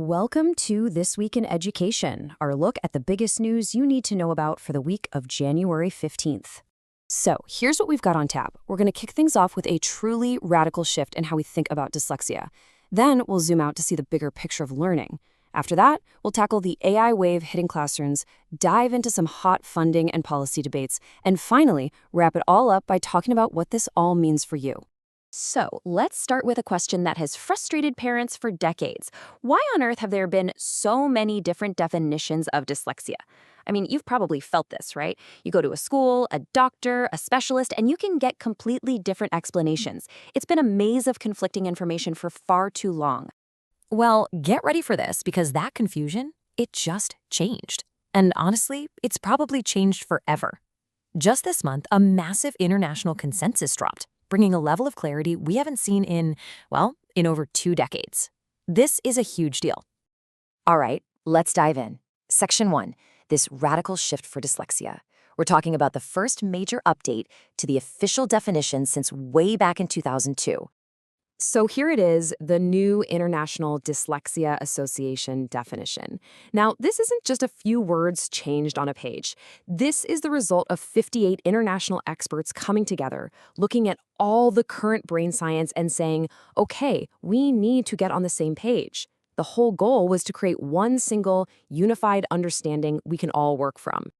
Welcome to This Week in Education, our look at the biggest news you need to know about for the week of January 15th. So, here's what we've got on tap. We're going to kick things off with a truly radical shift in how we think about dyslexia. Then, we'll zoom out to see the bigger picture of learning. After that, we'll tackle the AI wave hitting classrooms, dive into some hot funding and policy debates, and finally, wrap it all up by talking about what this all means for you. So, let's start with a question that has frustrated parents for decades. Why on earth have there been so many different definitions of dyslexia? I mean, you've probably felt this, right? You go to a school, a doctor, a specialist, and you can get completely different explanations. It's been a maze of conflicting information for far too long. Well, get ready for this because that confusion, it just changed. And honestly, it's probably changed forever. Just this month, a massive international consensus dropped, bringing a level of clarity we haven't seen in over 2 decades. This is a huge deal. All right, let's dive in. Section 1, this radical shift for dyslexia. We're talking about the first major update to the official definition since way back in 2002. So here it is, the new International Dyslexia Association definition. Now, this isn't just a few words changed on a page. This is the result of 58 international experts coming together, looking at all the current brain science and saying, okay, we need to get on the same page. The whole goal was to create one single, unified understanding we can all work from.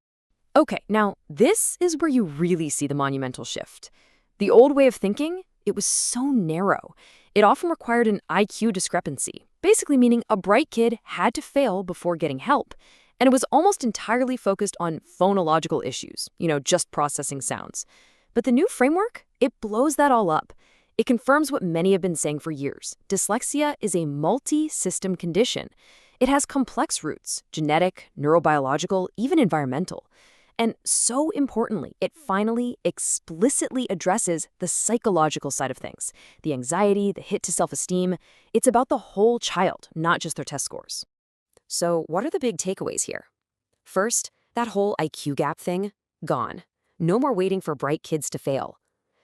Okay, now, this is where you really see the monumental shift. The old way of thinking, it was so narrow. It often required an IQ discrepancy, basically meaning a bright kid had to fail before getting help. And it was almost entirely focused on phonological issues, just processing sounds. But the new framework, it blows that all up. It confirms what many have been saying for years. Dyslexia is a multi-system condition. It has complex roots, genetic, neurobiological, even environmental. And so importantly, it finally explicitly addresses the psychological side of things. The anxiety, the hit to self-esteem. It's about the whole child, not just their test scores. So what are the big takeaways here? First, that whole IQ gap thing, gone. No more waiting for bright kids to fail.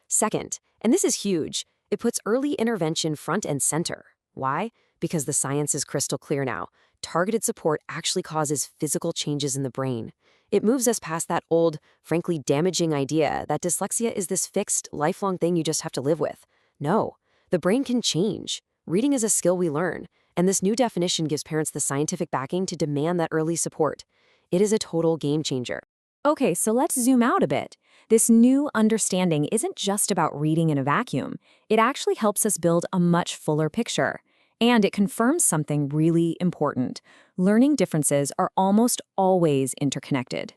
Second, and this is huge, it puts early intervention front and center. Why? Because the science is crystal clear now. Targeted support actually causes physical changes in the brain. It moves us past that old, frankly damaging idea that dyslexia is this fixed, lifelong thing you just have to live with. No, the brain can change. Reading is a skill we learn, and this new definition gives parents the scientific backing to demand that early support. It is a total game changer. Okay, so let's zoom out a bit. This new understanding isn't just about reading in a vacuum. It actually helps us build a much fuller picture. And it confirms something really important. Learning differences are almost always interconnected.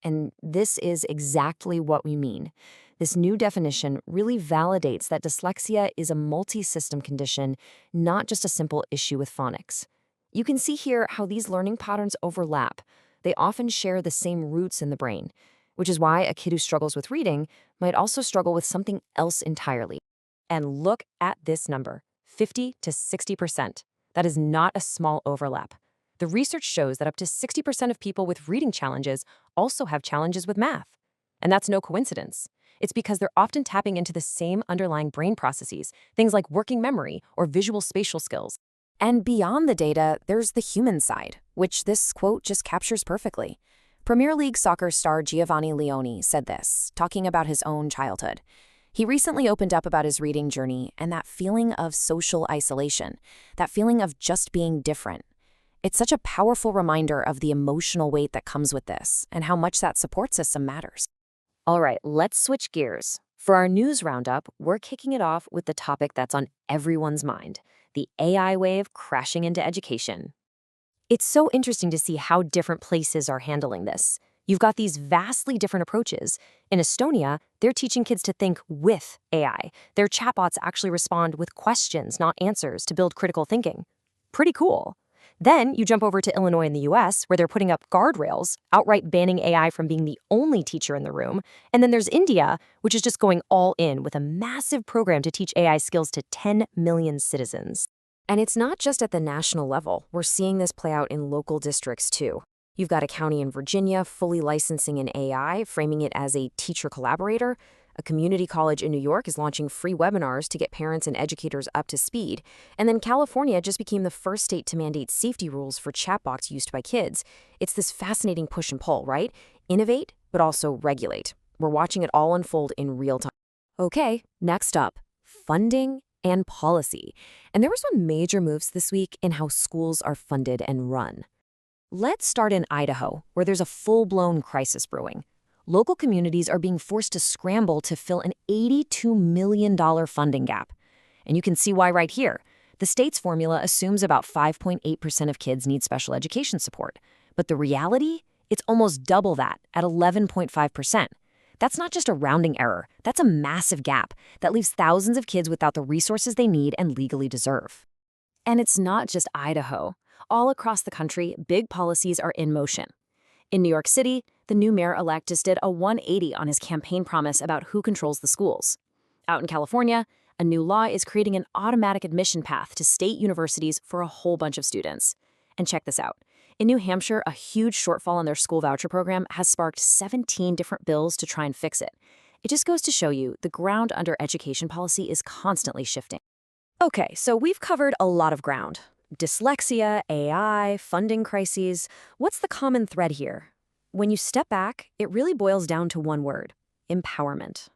And this is exactly what we mean. This new definition really validates that dyslexia is a multi-system condition, not just a simple issue with phonics. You can see here how these learning patterns overlap. They often share the same roots in the brain, which is why a kid who struggles with reading might also struggle with something else entirely. And look at this number. 50 to 60%. That is not a small overlap. The research shows that up to 60% of people with reading challenges also have challenges with math. And that's no coincidence. It's because they're often tapping into the same underlying brain processes, things like working memory or visual spatial skills. And beyond the data, there's the human side, which this quote just captures perfectly. Premier League soccer star Giovanni Leone said this, talking about his own childhood. He recently opened up about his reading journey and that feeling of social isolation, that feeling of just being different. It's such a powerful reminder of the emotional weight that comes with this and how much that support system matters. All right, let's switch gears. For our news roundup, we're kicking it off with the topic that's on everyone's mind, the AI wave crashing into education. It's so interesting to see how different places are handling this. You've got these vastly different approaches. In Estonia, they're teaching kids to think with AI. Their chatbots actually respond with questions, not answers, to build critical thinking. Pretty cool. Then you jump over to Illinois in the US, where they're putting up guardrails, outright banning AI from being the only teacher in the room. And then there's India, which is just going all in with a massive program to teach AI skills to 10 million citizens. And it's not just at the national level. We're seeing this play out in local districts, too. You've got a county in Virginia fully licensing an AI, framing it as a teacher collaborator. A community college in New York is launching free webinars to get parents and educators up to speed. And then California just became the first state to mandate safety rules for chatbots used by kids. It's this fascinating push and pull, right? Innovate, but also regulate. We're watching it all unfold in real time. Okay, next up, funding and policy. And there were some major moves this week in how schools are funded and run. Let's start in Idaho, where there's a full-blown crisis brewing. Local communities are being forced to scramble to fill an $82 million funding gap. And you can see why right here. The state's formula assumes about 5.8% of kids need special education support. But the reality? It's almost double that, at 11.5%. That's not just a rounding error. That's a massive gap that leaves thousands of kids without the resources they need and legally deserve. And it's not just Idaho. All across the country, big policies are in motion. In New York City, the new mayor-elect just did a 180 on his campaign promise about who controls the schools. Out in California, a new law is creating an automatic admission path to state universities for a whole bunch of students. And check this out. In New Hampshire, a huge shortfall in their school voucher program has sparked 17 different bills to try and fix it. It just goes to show you the ground under education policy is constantly shifting. Okay, so we've covered a lot of ground. Dyslexia, AI, funding crises. What's the common thread here? When you step back, it really boils down to one word: empowerment.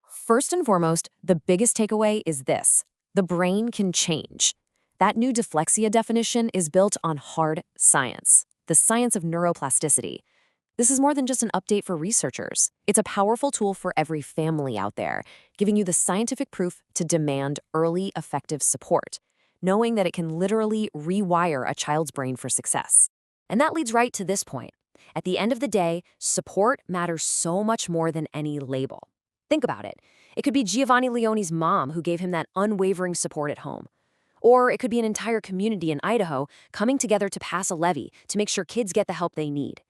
First and foremost, the biggest takeaway is this: the brain can change. That new dyslexia definition is built on hard science, the science of neuroplasticity. This is more than just an update for researchers. It's a powerful tool for every family out there, giving you the scientific proof to demand early, effective support, knowing that it can literally rewire a child's brain for success. And that leads right to this point. At the end of the day, support matters so much more than any label. Think about it. It could be Giovanni Leone's mom who gave him that unwavering support at home. Or it could be an entire community in Idaho coming together to pass a levy to make sure kids get the help they need.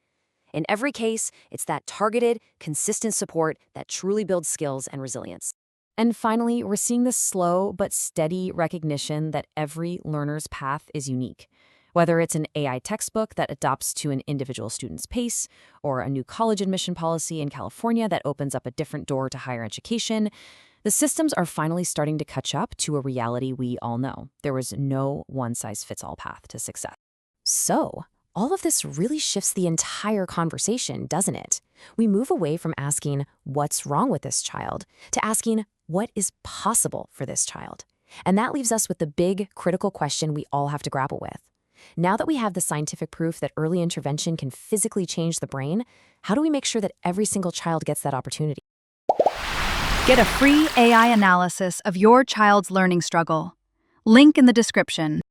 In every case, it's that targeted, consistent support that truly builds skills and resilience. And finally, we're seeing this slow but steady recognition that every learner's path is unique. Whether it's an AI textbook that adapts to an individual student's pace, or a new college admission policy in California that opens up a different door to higher education, the systems are finally starting to catch up to a reality we all know. There was no one-size-fits-all path to success. So, all of this really shifts the entire conversation, doesn't it? We move away from asking, what's wrong with this child, to asking, what is possible for this child? And that leaves us with the big, critical question we all have to grapple with. Now that we have the scientific proof that early intervention can physically change the brain, how do we make sure that every single child gets that opportunity? Get a free AI analysis of your child's learning struggle. Link in the description.